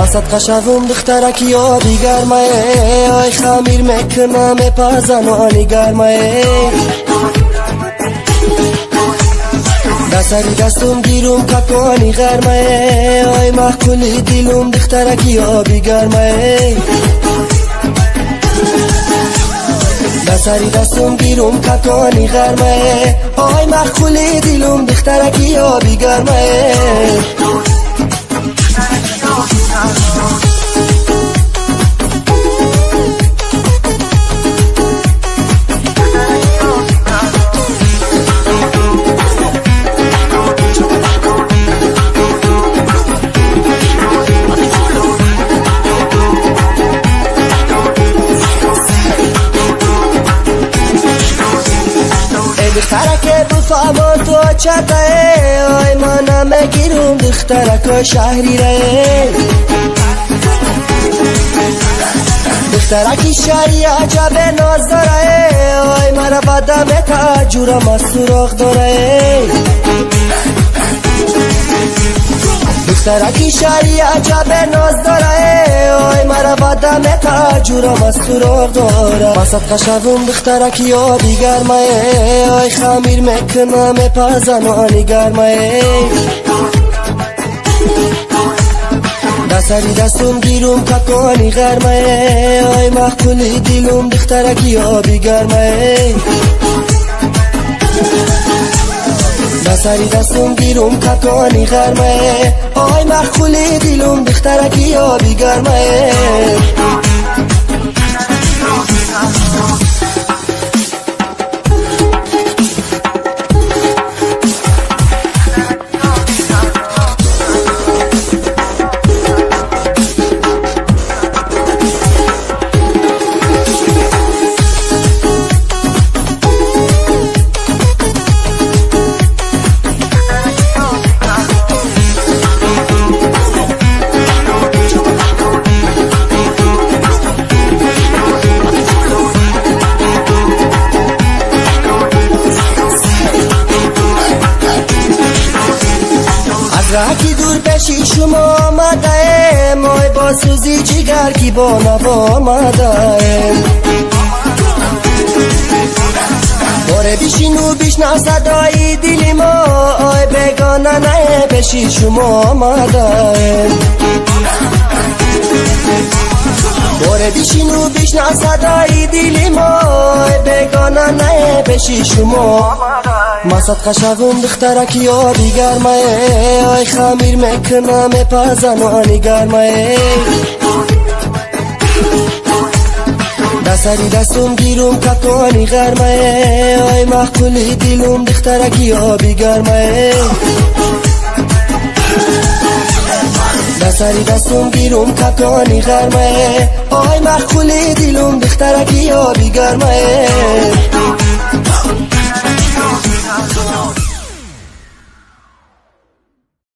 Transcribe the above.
وسط قشوم دخترکی آبی گرمه آی خمیر میکنم پزنانی گرمه دسری دستم گیرم ککانی گرمه آی محکولی دیلم دخترکی آبی گرمه دسری دستم گیرم ککانی گرمه آی محکولی دیلم دخترکی آبی گرمه دخترک بفهمان تو چطه آی منم گیرم دخترک شهری ره دخترکی شهری عجب ناز داره آی مرا بدم تجورم از سراغ داره دخترکی شهری عجب ناز داره آی مرا بدم تجورم از سراغ داره وسط قشوم دخترکی آبی گرمه آی خمیر میکنم پزنانی گرمه دسری دستم گیرم ککانی گرمه آی محکولی دیلم دخترکی آبی گرمه دسری دستم گیرم ککانی گرمه آی محکولی دیلم دخترکی آبی گرمه راکی دور بشی شما آمده مای با سوزی جگر کی با نوا آمده باره بیشین و بیشنا صدای دلی ما آی بگانه نه بشی شما آمده باره بیشین و بیشنا صدای دلی ما آی بگانه نه بشی شما وسط قشوم دخترکی آبی گرمه آی خمیر میکنم پزنانی گرمه دسری دستم گیرم ککانی گرمه آی محکولی دیلم دخترکی آبی گرمه دسری دستم گیرم ککانی گرمه آی محکولی دیلم دخترکی آبی گرمه